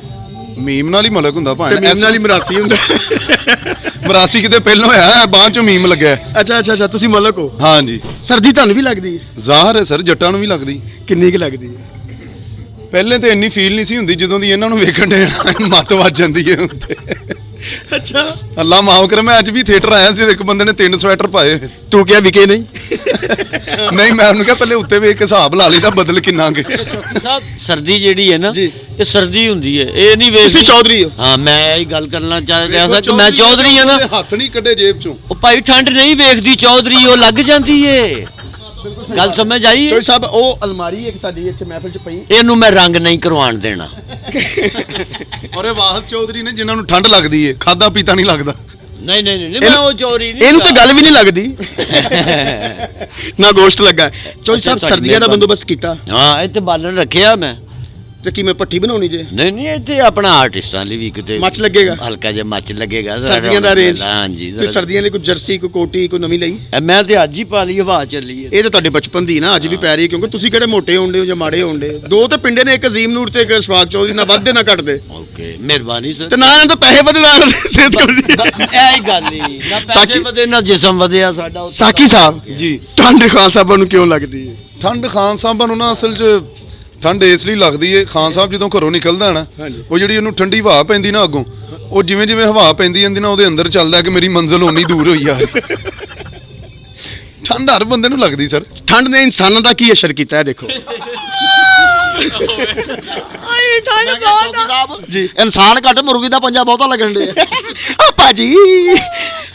ਮੀਮ ਨਾਲ ਹੀ ਮਲਕ ਹੁੰਦਾ ਤੇ ਭਾਵੇਂ ਮੀਮ ਨਾਲ ਹੀ ਮਰਾਸੀ ਹੁੰਦਾ। ਮਰਾਸੀ ਕਿਤੇ ਪਹਿਲਾਂ ਹੋਇਆ ਬਾਅਦ ਚੋਂ ਮੀਮ ਲੱਗਿਆ। ਅੱਛਾ ਅੱਛਾ ਅੱਛਾ, ਤੁਸੀਂ ਮਲਕ ਹੋ। ਹਾਂਜੀ ਸਰਦੀ ਤੁਹਾਨੂੰ ਵੀ ਲੱਗਦੀ ਹੈ? ਜ਼ਾਹਰ ਹੈ ਸਰ, ਜੱਟਾਂ ਨੂੰ ਵੀ ਲੱਗਦੀ। ਕਿੰਨੀ ਕੁ ਲੱਗਦੀ ਹੈ? ਪਹਿਲੇ ਤੇ ਇੰਨੀ ਫੀਲ ਨਹੀਂ ਸੀ ਹੁੰਦੀ, ਜਦੋਂ ਦੀ ਇਹਨਾਂ ਨੂੰ ਵੇਖਣ ਦੇ ਮੱਤ ਵੱਜ ਜਾਂਦੀ ਹੈ ਉੱਤੇ। ਅੱਛਾ, ਅੱਲਾ ਮਾਫ ਕਰੇ, ਮੈਂ ਅੱਜ ਵੀ ਥੀਏਟਰ ਆਇਆ ਸੀ, ਇੱਕ ਬੰਦੇ ਨੇ 3 ਸਵੈਟਰ ਪਾਏ। ਤੂੰ ਕਿਹਾ ਵਿਕੇ ਨਹੀਂ? ਨਹੀਂ, ਮੈਂ ਉਹਨੂੰ ਕਿਹਾ ਪਹਿਲੇ ਉੱਤੇ ਵੇਖ ਕੇ ਹਿਸਾਬ ਲਾ ਲਈ ਤਾਂ ਬਦਲ ਕਿੰਨਾ ਕੇ। ਸਾਹਿਬ ਸਰਦੀ ਜਿਹੜੀ ਹੈ ਨਾ, ਜੀ। ਇਹ ਸਰਦੀ ਹੁੰਦੀ ਹੈ, ਇਹ ਨਹੀਂ ਵੇਖਦੀ। ਤੁਸੀਂ ਚੌਧਰੀ ਹੋ? ਹਾਂ, ਮੈਂ ਇਹ ਗੱਲ ਕਰਨਾ ਚਾਹ ਰਿਹਾ ਸੀ ਕਿ ਮੈਂ ਚੌਧਰੀ ਹਾਂ ਨਾ। ਹੱਥ ਨਹੀਂ ਕੱਢੇ ਜੇਬ ਚੋਂ। ਉਹ ਭਾਈ ਠੰਡ ਨਹੀਂ ਵੇਖਦੀ ਚੌਧਰੀ, ਉਹ ਲੱਗ ਜਾਂਦੀ ਏ। ਗੱਲ ਸਮਝ ਆਈ ਚੋਈ ਸਾਹਿਬ, ਉਹ ਅਲਮਾਰੀ ਇੱਕ ਸਾਡੀ ਇੱਥੇ ਮਹਿਫਿਲ 'ਚ ਪਈ। ਇਹਨੂੰ ਮੈਂ ਰੰਗ ਨਹੀਂ ਕਰਵਾਉਣ ਦੇਣਾ। ਔਰ ਇਹ ਵਾਹਦ ਚੌਧਰੀ ਨੇ ਜਿਨ੍ਹਾਂ ਨੂੰ ਠੰਡ ਲੱਗਦੀ ਏ, ਖਾਦਾ ਪੀਤਾ ਨਹੀਂ ਲੱਗਦਾ। ਨਹੀਂ ਨਹੀਂ ਨਹੀਂ, ਮੈਂ ਉਹ ਚੋਰੀ ਨਹੀਂ। ਇਹਨੂੰ ਤਾਂ ਗੱਲ ਵੀ ਨਹੀਂ ਲੱਗਦੀ। ਨਾ ਗੋਸ਼ਤ ਲੱਗਾ। ਚੋਈ ਸਾਹਿਬ, ਤੁਹਾਡੀ ਸਰਦੀਆਂ ਦਾ ਬੰਦੋਬਸਤ ਕੀਤਾ? ਹਾਂ, ਇੱਥੇ ਬਾਲਣ ਰੱਖਿਆ ਮੈਂ। ਤੇ ਕੀ ਮੈਂ ਪੱਠੀ ਬਣਾਉਣੀ ਜੇ? ਨਹੀਂ ਨਹੀਂ, ਇੱਥੇ ਆਪਣਾ ਆਰਟਿਸਟਾਂ ਲਈ ਵੀ ਕਿਤੇ ਮੱਚ ਲੱਗੇਗਾ? ਹਲਕਾ ਜਿਹਾ ਮੱਚ ਲੱਗੇਗਾ। ਸਰਦੀਆਂ ਦਾ ਰੇਂਜ? ਹਾਂਜੀ। ਤੇ ਸਰਦੀਆਂ ਲਈ ਕੋਈ ਜਰਸੀ, ਕੋਈ ਕੋਟੀ, ਕੋਈ ਨਵੀਂ ਲਈ? ਮੈਂ ਤੇ ਅੱਜ ਹੀ ਪਾ ਲਈ, ਹਵਾ ਚੱਲੀ ਹੈ। ਇਹ ਤਾਂ ਤੁਹਾਡੇ ਬਚਪਨ ਦੀ ਨਾ, ਅੱਜ ਵੀ ਪੈ ਰਹੀ, ਕਿਉਂਕਿ ਤੁਸੀਂ ਕਿਹੜੇ ਮੋਟੇ ਹੋਣਦੇ ਹੋ ਜਾਂ ਮਾੜੇ ਹੋਣਦੇ। ਦੋ ਤੇ ਪਿੰਡੇ ਨੇ, ਇੱਕ ਅਜ਼ੀਮ ਨੂਰ ਤੇ ਇੱਕ ਸ਼ਫਾਕ ਚੌਧਰੀ, ਨਾ ਵੱਧਦੇ ਨਾ ਘਟਦੇ। ਓਕੇ, ਮਿਹਰਬਾਨੀ ਸਰ। ਤੇ ਨਾ ਇਹਨਾਂ ਤੋਂ ਪੈਸੇ ਵਧੇ, ਨਾ ਸਿਹਤ ਕਰਦੀ। ਇਹ ਗੱਲ ਹੀ ਨਾ, ਪੈਸੇ ਵਧੇ ਨਾ ਜਿਸਮ ਵਧਿਆ ਸਾਡਾ। ਸਾਕੀ ਸਾਹਿਬ ਜੀ, ਠੰਡ ਖਾਨ ਸਾਹਿਬਾਂ ਨੂੰ ਕਿਉਂ ਲੱਗਦੀ ਹੈ? ਠੰਡ ਖਾਨ ਸਾਹਿਬਾਂ ਨੂੰ ਨਾ ਅਸਲ 'ਚ ਠੰਡ ਇਸ ਲਈ ਲੱਗਦੀ ਏ, ਖਾਨ ਸਾਹਿਬ ਜਦੋਂ ਘਰੋਂ ਨਿਕਲਦਾ ਨਾ, ਉਹ ਜਿਹੜੀ ਉਹਨੂੰ ਠੰਡੀ ਹਵਾ ਪੈਂਦੀ ਨਾ ਅੱਗੋਂ, ਉਹ ਜਿਵੇਂ ਜਿਵੇਂ ਹਵਾ ਪੈਂਦੀ ਜਾਂਦੀ ਨਾ, ਉਹਦੇ ਅੰਦਰ ਚੱਲਦਾ ਕਿ ਮੇਰੀ ਮੰਜ਼ਿਲ ਓਨੀ ਦੂਰ ਹੋਈ ਆ। ਠੰਡ ਹਰ ਬੰਦੇ ਨੂੰ ਲੱਗਦੀ ਸਰ। ਠੰਡ ਨੇ ਇਨਸਾਨਾਂ ਦਾ ਕੀ ਅਸਰ ਕੀਤਾ ਹੈ, ਦੇਖੋ। ਠੰਡ ਬਹੁਤ ਜੀ, ਇਨਸਾਨ ਘੱਟ, ਮੁਰਗੀ ਦਾ ਪੰਜਾ ਬਹੁਤਾ ਲੱਗਣ ਦੇ। ਆ ਭਾਜੀ,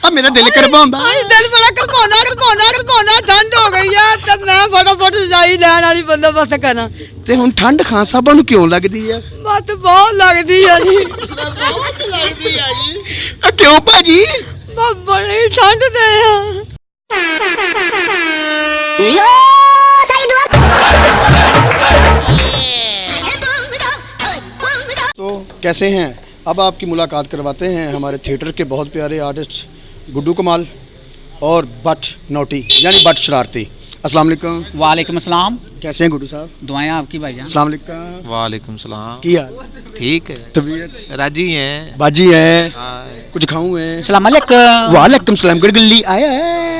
ਆ ਮੇਰਾ ਦਿਲ ਕਰਵਾਉਂਦਾ। ਦਿਲ ਬੜਾ ਕਰਕਾਉਂਦਾ ਠੰਡ ਹੋ ਗਈ ਆ ਤੇ ਮੈਂ ਫਟਾਫਟ ਰਜਾਈ ਲੈਣ ਵਾਲੀ ਬੰਦੋਬਸਤ ਕਰਾਂ। ਤੇ ਹੁਣ ਠੰਡ ਖਾਨ ਸਾਹਿਬਾਂ ਨੂੰ ਕਿਉਂ ਲੱਗਦੀ ਹੈ? ਮਤ ਬਹੁਤ ਲੱਗਦੀ ਆ ਜੀ। ਆ ਕਿਉਂ ਭਾਜੀ? ਬੜੀ ਠੰਡ ਤੇ ਆ। तो कैसे हैं? अब आपकी मुलाकात करवाते हैं हमारे थिएटर के बहुत प्यारे आर्टिस्ट गुड्डू कमाल और बट नोटी यानी बट शरारती। अस्सलाम वालेकुम। वालेकुम अस्सलाम। कैसे हैं गुड्डू साहब? दुआएं आपकी भाईजान। अस्सलाम वालेकुम। वालेकुम सलाम। की हाल? ठीक है। तबीयत? राजी हैं। बाजी है। हाँ। कुछ खाऊं है? अस्सलाम वालेकुम। वालेकुम सलाम। गड़गल्ली आया है।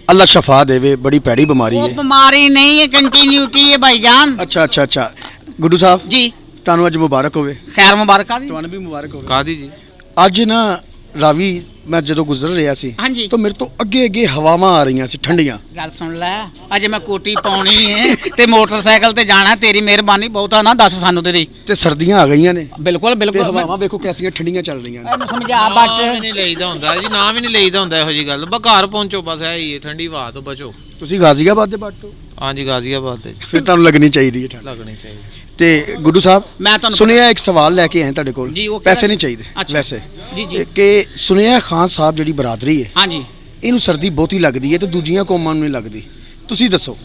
अल्लाह शफा देवे, बड़ी पैड़ी बीमारी वो है। बीमारी नहीं है, कंटिन्यूटी है भाईजान। अच्छा अच्छा अच्छा। गुड्डू साहब जी, ਤੁਹਾਨੂੰ ਅੱਜ ਮੁਬਾਰਕ ਹੋਵੇ। खैर मुबारक दी। ਤੁਹਾਨੂੰ ਵੀ ਮੁਬਾਰਕ ਹੋਵੇ। कादी जी। ਅੱਜ ਨਾ ਰਾਵੀ ਮੈਂ ਜਦੋਂ ਗੁਜ਼ਰ ਰਿਹਾ ਸੀ ਹਾਂਜੀ। ਤਾਂ ਮੇਰੇ ਤੋਂ ਅੱਗੇ ਅੱਗੇ ਹਵਾਵਾਂ ਆ ਰਹੀਆਂ ਸੀ ਠੰਡੀਆਂ। गल सुन लै, अजे मैं कोटी पाउनी है ते मोटरसाइकिल ते जाना, तेरी मेहरबानी बहुता ना दस सानू तेरी। ਤੇ ਸਰਦੀਆਂ ਆ ਗਈਆਂ ਨੇ बिल्कुल ਤੇ बिल्कुल। ਹਵਾਵਾਂ ਵੇਖੋ ਕੈਸੀਆਂ ਠੰਡੀਆਂ ਚੱਲ ਰਹੀਆਂ ਨੇ। ਇਹਨੂੰ ਸਮਝਾ ਨਾ ਬੱਟ। ਵੀ ਨਹੀਂ ਲਈਦਾ ਹੁੰਦਾ ਜੀ, ਨਾ ਵੀ ਨਹੀਂ ਲਈਦਾ ਹੁੰਦਾ ਇਹੋ ਜੀ ਗੱਲ। ਬਸ ਘਰ ਪਹੁੰਚੋ, ਬਸ ਹੈ ਹੀ ਹੈ, ਠੰਡੀ ਹਵਾ ਤੋਂ ਬਚੋ। ਤੁਸੀਂ ਗਾਜ਼ੀਆਬਾਦ ਦੇ ਬਾਟੋ, ਹਾਂਜੀ, ਗਾਜ਼ੀਆਬਾਦ ਦੇ ਫਿਰ ਤੁਹਾਨੂੰ ਲੱਗਣੀ ਚਾਹੀਦੀ ਹੈ ਠੰਡ। ਲੱਗਣੀ ਚਾਹੀਦੀ। ਤੇ ਗੁੱਡੂ ਸਾਹਿਬ ਮੈਂ ਤੁਹਾਨੂੰ ਸੁਣਿਆ ਇੱਕ ਸਵਾਲ ਲੈ ਕੇ ਆਏ ਤੁਹਾਡੇ ਕੋਲ। ਜੀ, ਉਹ ਪੈਸੇ ਕਿਹੜਾ? ਨਹੀਂ ਚਾਹੀਦੇ ਅੱਛਾ। ਵੈਸੇ जी जी। ਕਿ ਸੁਣਿਆ ਖਾਨ ਸਾਹਿਬ ਜਿਹੜੀ ਬਰਾਦਰੀ ਹੈ हाँ जी। ਇਹਨੂੰ ਸਰਦੀ ਬਹੁਤੀ ਲੱਗਦੀ ਹੈ ਤੇ ਦੂਜੀਆਂ ਕੌਮਾਂ ਨੂੰ ਨਹੀਂ ਲੱਗਦੀ। ਤੁਸੀਂ ਦੱਸੋ।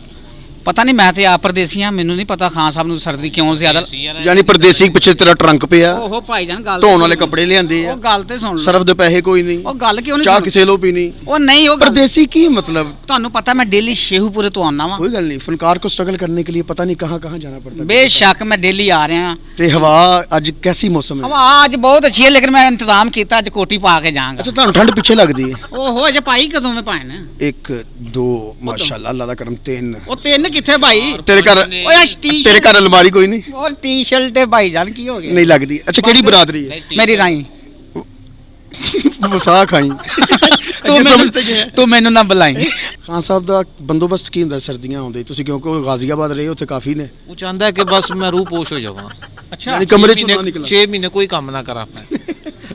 पता नहीं, मैं तो आप परदेसी हाँ, मैनू नहीं पता खान साहब नूं सर्दी क्यों ज्यादा। ਯਾਨੀ ਪਰਦੇਸੀ ਪਿੱਛੇ ਤੇਰਾ ਟਰੰਕ ਪਿਆ, ओहो भाईजान गल ਧੋਣ ਵਾਲੇ ਕੱਪੜੇ ਲਿਆਂਦੇ ਆ, ਉਹ ਗੱਲ ਤੇ ਸੁਣ ਲਓ। ਸਰਫ ਦੇ ਪੈਸੇ ਕੋਈ ਨਹੀਂ, ਉਹ ਗੱਲ ਕਿਉਂ ਨਹੀਂ ਚਾਹ ਸੁਣ- ਕਿਸੇ ਲੋ ਪੀਣੀ। ਉਹ ਨਹੀਂ, ਉਹ ਗੱਲ- परदेसी की मतलब ਤੁਹਾਨੂੰ ਪਤਾ मैं डेली शेहूपुरे तो आना वा। कोई गल नहीं, फनकार को स्ट्रगल करने के लिए पता नहीं कहाँ कहाँ जाना पड़ता है। बेशक मैं डेली आ रहा। ते हवा अज कैसी मौसम है? हवा आज बहुत अच्छी है, लेकिन मैं इंतजाम किया, अज कोटी पा के जाऊंगा। अच्छा, ਤੁਹਾਨੂੰ ਠੰਡ ਪਿੱਛੇ ਲੱਗਦੀ ਹੈ? ओहो अज पाई कदों में पाए ने? 1 2 माशाल्लाह, अल्लाह दा करम 3। ਉਹ ਤਿੰਨ ਕਿੱਥੇ ਭਾਈ? तेरे घर ਓਏ टी-शर्ट- तेरे घर अलमारी कोई नहीं? और टी-शर्ट है भाईजान, की हो गया? नहीं लगदी। अच्छा, केड़ी बरादरी है? मेरी राई। वसा खाई। ਤੂੰ ਮੈਨੂੰ ਨਾ ਬੁਲਾਈ। ਖਾਨ ਸਾਹਿਬ ਦਾ ਬੰਦੋਬਸਤ ਕੀ ਹੁੰਦਾ ਸਰਦੀਆਂ ਆਉਂਦੇ? ਤੁਸੀਂ ਕਿਉਂਕਿ ਉਹ ਗਾਜ਼ੀਆਬਾਦ ਰਹੇ, ਉੱਥੇ ਕਾਫੀ ਨੇ। ਉਹ ਚਾਹੁੰਦਾ ਹੈ ਕਿ ਬਸ ਮੈਂ ਰੂਹ ਪੋਸ਼ ਹੋ ਜਾਵਾਂ। ਅੱਛਾ, ਯਾਨੀ ਕਮਰੇ ਚੋਂ ਨਾ ਨਿਕਲਾਂ। 6 ਮਹੀਨੇ ਕੋਈ ਕੰਮ ਨਾ ਕਰਾਂ ਮੈਂ,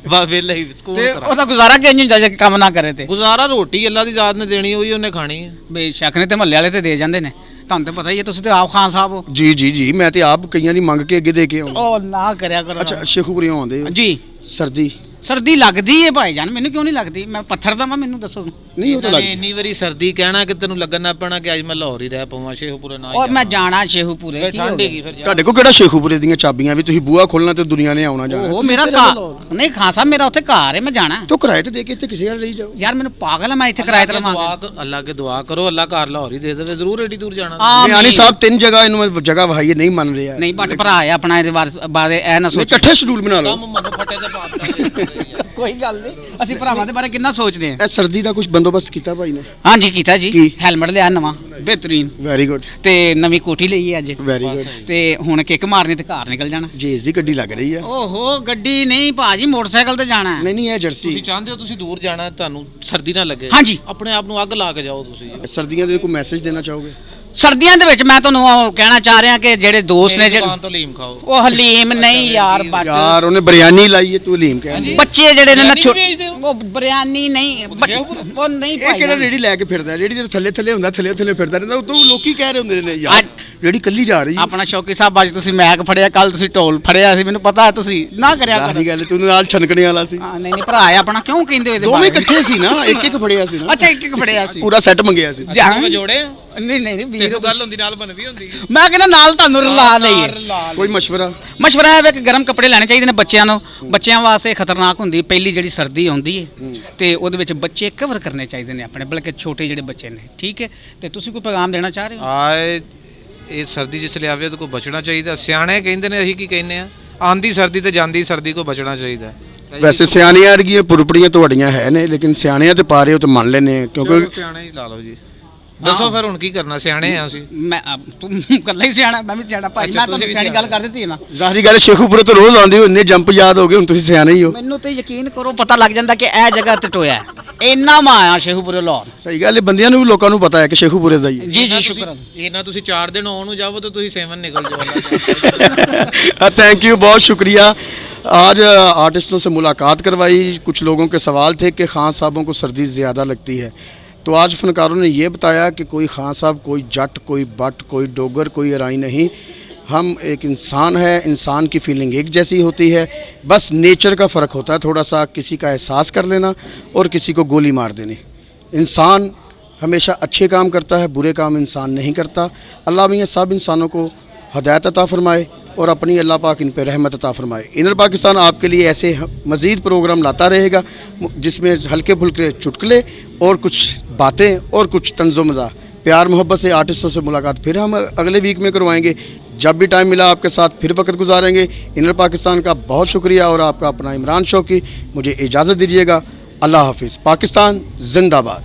ਬਸ ਵੇਲੇ ਹੀ ਸਕੂਲ ਤੇ ਕਰਾਂ। ਉਹਦਾ ਗੁਜ਼ਾਰਾ ਕਿਉਂ ਨਹੀਂ ਜਾ ਕੰਮ ਨਾ ਕਰੇ ਤੇ? ਗੁਜ਼ਾਰਾ ਰੋਟੀ ਅੱਲਾ ਦੀ ਜ਼ਾਤ ਨੇ ਦੇਣੀ, ਹੋਈ ਉਹਨੇ ਖਾਣੀ ਹੈ। ਬੇਸ਼ੱਕ ਨੇ ਤੇ ਮਹੱਲੇ ਵਾਲੇ ਤੇ ਦੇ ਜਾਂਦੇ ਨੇ, ਤੁਹਾਨੂੰ ਤੇ ਪਤਾ ਹੀ ਹੈ, ਤੁਸੀਂ ਤੇ ਆਪ ਖਾਨ ਸਾਹਿਬ ਹੋ। ਜੀ ਜੀ ਜੀ, ਮੈਂ ਤੇ ਆਪ ਕਈਆਂ ਦੀ ਮੰਗ ਕੇ ਅੱਗੇ ਦੇ ਕੇ ਆਉਂਦਾ। ਉਹ ਨਾ ਕਰਿਆ ਕਰੋ। ਅੱਛਾ, ਸ਼ੇਖੂਪੁਰੀਓਂ ਆਉਂਦੇ ਹੋ? ਜੀ। ਸਰਦੀ ਸਰਦੀ ਲੱਗਦੀ ਏ ਭਾਈਜਾਨ, ਮੈਨੂੰ ਕਿਉਂ ਨਹੀਂ ਲੱਗਦੀ? ਮੈਂ ਪੱਥਰ ਦਾ ਵਾਂ, ਮੈਨੂੰ ਦੱਸੋ। ਨਹੀਂ ਉਹ ਤਾਂ ਲੱਗ ਇੰਨੀ ਵਾਰੀ ਸਰਦੀ ਕਹਿਣਾ ਕਿ ਤੈਨੂੰ ਲੱਗਣਾ ਪੈਣਾ ਕਿ ਅੱਜ ਮੈਂ ਲਾਹੌਰ ਹੀ ਰਹਿ ਪਵਾਂ, ਸ਼ੇਖੂਪੁਰੇ ਨਾ ਔਰ ਮੈਂ ਜਾਣਾ ਸ਼ੇਖੂਪੁਰੇ, ਫਿਰ ਠੰਡ ਹੈਗੀ ਫਿਰ ਤੁਹਾਡੇ ਕੋਲ ਕਿਹੜਾ ਸ਼ੇਖੂਪੁਰੇ ਦੀਆਂ ਚਾਬੀਆਂ ਵੀ ਤੁਸੀਂ ਬੂਹਾ ਖੋਲਣਾ ਤੇ ਦੁਨੀਆ ਨੇ ਆਉਣਾ ਜਾਣਾ? ਉਹ ਮੇਰਾ ਘਰ ਨਹੀਂ, ਖਾਨ ਸਾਹਿਬ ਮੇਰਾ ਉੱਥੇ ਘਰ ਹੈ, ਮੈਂ ਜਾਣਾ। ਤੋ ਕਿਰਾਏ ਤੇ ਦੇ ਕੇ ਇੱਥੇ ਕਿਸੇ ਨਾਲ ਰਹੀ ਜਾਓ ਯਾਰ ਮੈਨੂੰ ਪਾਗਲ ਹੈ, ਮੈਂ ਇੱਥੇ ਕਿਰਾਏ ਤੇ ਰਵਾਂਗਾ। ਅੱਲਾ ਕੇ ਦੁਆ ਕਰੋ, ਅੱਲਾ ਘਰ ਲਾਹੌਰ ਹੀ ਦੇ ਦੇਵੇ, ਜ਼ਰੂਰ ਏਡੀ ਦੂਰ ਜਾਣਾ। ਨਿਆਣੀ ਸਾਹਿਬ 3 ਜਗ੍ਹਾ ਇਹਨੂੰ ਮੈਂ ਜਗ੍ਹਾ ਵਹਾਈ ਨਹੀਂ ਮੰਨ ਰਿਹਾ। ਨਹੀਂ ਬਟ ਭਰਾ ਹੈ ਆਪਣਾ, ਇਹਦੇ ਬਾਰੇ ਇਹ ਨਾ ਸੋਚ। ਇਕੱਠੇ ਸ਼ਡਿਊਲ ਬਣਾ ਲਓ। ਮੈਨੂੰ ਫੱਟੇ ਤੇ ਪਾਤਾ ਕੋਈ ਗੱਲ ਨਹੀਂ, ਅਸੀਂ ਭਰਾਵਾਂ ਦੇ ਬਾਰੇ ਕਿੰਨਾ ਸੋਚਦੇ ਹਾਂ। ਇਹ ਸਰਦੀ ਦਾ ਕੁਝ ਬੰਦੋਬਸਤ ਕੀਤਾ ਭਾਈ ਨੇ? ਹਾਂਜੀ ਕੀਤਾ ਜੀ, ਹੈਲਮਟ ਲਿਆ ਨਵਾਂ ਬਿਹਤਰੀਨ, ਵੈਰੀ ਗੁੱਡ। ਤੇ ਨਵੀਂ ਕੋਠੀ ਲਈ ਹੈ ਅੱਜ, ਵੈਰੀ ਗੁੱਡ। ਤੇ ਹੁਣ ਕਿੱਕ ਮਾਰਨੀ ਤੇ ਘਰ ਨਿਕਲ ਜਾਣਾ। ਜੇਸ ਦੀ ਗੱਡੀ ਲੱਗ ਰਹੀ ਹੈ। ਓਹੋ ਗੱਡੀ ਨਹੀਂ ਭਾਜੀ, ਮੋਟਰਸਾਈਕਲ ਤੇ ਜਾਣਾ। ਨਹੀਂ ਨਹੀਂ ਇਹ ਜਰਸੀ। ਤੁਸੀਂ ਚਾਹੁੰਦੇ ਹੋ ਤੁਸੀਂ ਦੂਰ ਜਾਣਾ, ਤੁਹਾਨੂੰ ਸਰਦੀ ਨਾ ਲੱਗੇ? ਹਾਂਜੀ। ਆਪਣੇ ਆਪ ਨੂੰ ਅੱਗ ਲਾ ਕੇ ਜਾਓ ਤੁਸੀਂ। ਸਰਦੀਆਂ ਦੇ ਕੋਈ ਮੈਸੇਜ ਦੇਣਾ ਚਾਹੋਗੇ? ਸਰਦੀਆਂ ਦੇ ਵਿੱਚ ਮੈਂ ਤੁਹਾਨੂੰ ਉਹ ਕਹਿਣਾ ਚਾਹ ਰਿਹਾ ਕਿ ਜਿਹੜੇ ਦੋਸਤ ਨੇ ਦੁਕਾਨ ਤੋਂ ਲੀਮ ਖਾਓ। ਉਹ ਹਲੀਮ ਨਹੀਂ ਯਾਰ, ਬਟ ਯਾਰ ਉਹਨੇ ਬਿਰਿਆਨੀ ਲਾਈ ਹੈ, ਤੂੰ ਲੀਮ ਕਹਿ। ਬੱਚੇ ਜਿਹੜੇ ਨੇ ਨਾ ਉਹ ਬਿਰਿਆਨੀ ਨਹੀਂ, ਉਹ ਨਹੀਂ ਇਹ ਕਿਹੜਾ ਰੇੜੀ ਲੈ ਕੇ ਫਿਰਦਾ? ਰੇੜੀ ਦੇ ਥੱਲੇ ਥੱਲੇ ਹੁੰਦਾ, ਥੱਲੇ ਥੱਲੇ ਫਿਰਦਾ ਰਹਿੰਦਾ। ਉਦੋਂ ਲੋਕੀ ਕਹਿ ਰਹੇ ਹੁੰਦੇ ਨੇ ਯਾਰ ਰੇੜੀ ਕੱਲੀ ਜਾ ਰਹੀ। ਆਪਣਾ ਸ਼ੌਕੀ ਸਾਹਿਬ ਅੱਜ ਤੁਸੀਂ ਮੈਕ ਫੜਿਆ, ਕੱਲ ਤੁਸੀਂ ਢੋਲ ਫੜਿਆ ਸੀ, ਮੈਨੂੰ ਪਤਾ ਤੁਸੀਂ ਨਾ ਕਰਿਆ ਕਰੋ। ਗੱਲ ਤੂੰ ਨਾਲ ਛਣਕਣੇ ਵਾਲਾ ਸੀ। ਹਾਂ ਨਹੀਂ ਨਹੀਂ ਭਰਾ ਹੈ ਆਪਣਾ, ਕਿਉਂ ਕਹਿੰਦੇ ਇਹਦੇ ਦੋਵੇਂ ਇਕੱਠੇ ਸੀ ਨਾ, ਇੱਕ ਇੱਕ ਫੜਿਆ ਸੀ ਨਾ। ਅੱਛਾ ਇੱਕ ਇੱਕ ਫੜਿਆ ਸੀ, ਪੂਰਾ ਸੈੱਟ ਮੰਗਿਆ ਸੀ। ਦੋਵੇਂ ਜੋੜੇ ਨਹੀਂ ਨਹੀਂ ਵੀਰ ਗੱਲ ਹੁੰਦੀ ਨਾਲ ਬਣਦੀ ਹੁੰਦੀ। ਮੈਂ ਕਹਿੰਦਾ ਨਾਲ ਤੁਹਾਨੂੰ ਰਲਾ ਲਈਏ। ਕੋਈ ਮਸ਼ਵਰਾ ਹੈ ਕਿ ਗਰਮ ਕੱਪੜੇ ਲੈਣੇ ਚਾਹੀਦੇ ਨੇ ਬੱਚਿਆਂ ਨੂੰ, ਬੱਚਿਆਂ ਵਾਸਤੇ ਖਤਰਨਾਕ ਹੁੰਦੀ ਪਹਿਲੀ ਜਿਹੜੀ ਸਰਦੀ ਆਉਂਦੀ ਹੈ, ਤੇ ਉਹਦੇ ਵਿੱਚ ਬੱਚੇ ਕਵਰ ਕਰਨੇ ਚਾਹੀਦੇ ਨੇ ਆਪਣੇ, ਬਲਕਿ ਛੋਟੇ ਜਿਹੜੇ ਬੱਚੇ ਨੇ। ਠੀਕ ਹੈ, ਤੇ ਤੁਸੀਂ ਕੋਈ ਪੈਗਾਮ ਦੇਣਾ ਚਾਹ ਰਹੇ ਹੋ? ਆਏ ਇਹ ਸਰਦੀ ਜਿਸ ਲਈ ਆਵੇ ਤਾਂ ਕੋਈ ਬਚਣਾ ਚਾਹੀਦਾ। ਸਿਆਣੇ ਕਹਿੰਦੇ ਨੇ, ਅਸੀਂ ਕੀ ਕਹਿੰਦੇ ਆ, ਆਂਦੀ ਸਰਦੀ ਤੇ ਜਾਂਦੀ ਸਰਦੀ ਕੋ ਬਚਣਾ ਚਾਹੀਦਾ। ਵੈਸੇ ਸਿਆਣੀਆਂ ਵਰਗੀਆਂ ਪੁਰਪੜੀਆਂ ਤੁਹਾਡੀਆਂ ਹੈ ਨੇ, ਲੇਕਿਨ ਸਿਆਣਿਆਂ ਤੇ ਪਾ ਰਹੇ ਹੋ ਤੇ ਮੰਨ ਲੈਨੇ, ਕਿਉਂਕਿ ਸਿਆਣੇ ਹੀ ਲਾ ਲਓ ਜੀ। ਦੱਸੋ ਫਿਰ ਹੁਣ ਕੀ ਕਰਨਾ, ਸਿਆਣੇ ਆ ਅਸੀਂ। ਮੈਂ ਤੂੰ ਕੱਲਾ ਹੀ ਸਿਆਣਾ, ਮੈਂ ਵੀ ਸਿਆਣਾ ਭਾਈ। ਮੈਂ ਤੁਹਾਨੂੰ ਸਿਆਣੀ ਗੱਲ ਕਰ ਦਿੱਤੀ ਹੈ ਨਾ। ਜ਼ਾਹਰੀ ਗੱਲ ਸ਼ੇਖੂਪੁਰੇ ਤੋਂ ਰੋਜ਼ ਆਉਂਦੇ ਹੋ, ਇੰਨੇ ਜੰਪ ਯਾਦ ਹੋ ਗਏ, ਹੁਣ ਤੁਸੀਂ ਸਿਆਣੇ ਹੀ ਹੋ। ਮੈਨੂੰ ਤੇ ਯਕੀਨ ਕਰੋ ਪਤਾ ਲੱਗ ਜਾਂਦਾ ਕਿ ਇਹ ਜਗ੍ਹਾ ਤੇ ਟੋਇਆ ਇੰਨਾ ਮੈਂ ਆਇਆ ਸ਼ੇਖੂਪੁਰੇ ਲਾਹੌਰ। ਸਹੀ ਗੱਲ ਹੈ, ਬੰਦਿਆਂ ਨੂੰ ਵੀ ਲੋਕਾਂ ਨੂੰ ਪਤਾ ਹੈ ਕਿ ਸ਼ੇਖੂਪੁਰੇ ਦਾ ਹੀ ਹੈ। ਜੀ ਜੀ ਸ਼ੁਕਰ। ਇਹਨਾਂ ਤੁਸੀਂ 4 ਦਿਨ ਆਉਣ ਨੂੰ ਜਾਵੋ ਤਾਂ ਤੁਸੀਂ 7 ਨਿਕਲ ਜਾਓ। थैंक यू, बहुत शुक्रिया। आज आर्टिस्टों से मुलाकात करवाई, कुछ लोगों के सवाल थे कि खान साहबों को सर्दी ज़्यादा लगती है, तो आज फनकारों ने ये बताया कि कोई खान साहब, कोई जट, कोई बट, कोई डोगर, कोई अराई नहीं। हम एक इंसान है, इंसान की फीलिंग एक जैसी होती है, बस नेचर का फ़र्क होता है थोड़ा सा, किसी का एहसास कर लेना और किसी को गोली मार देनी। इंसान हमेशा अच्छे काम करता है, बुरे काम इंसान नहीं करता। अल्लाह मियां सब इंसानों को हदायत अता फरमाए और अपनी अल्लाह पाक इन पे रहमत अता फरमाए। इनर पाकिस्तान आपके लिए ऐसे मज़ीद प्रोग्राम लाता रहेगा जिसमें हल्के फुल्के चुटकुले और कुछ बातें और कुछ तंज़ो मज़ा, प्यार मोहब्बत से आर्टिस्टों से मुलाकात फिर हम अगले वीक में करवाएंगे। जब भी टाइम मिला आपके साथ फिर वक्त गुजारेंगे। इनर पाकिस्तान का बहुत शुक्रिया और आपका अपना इमरान शौकी। मुझे इजाज़त दीजिएगा। अल्लाह हाफिज़। पाकिस्तान जिंदाबाद।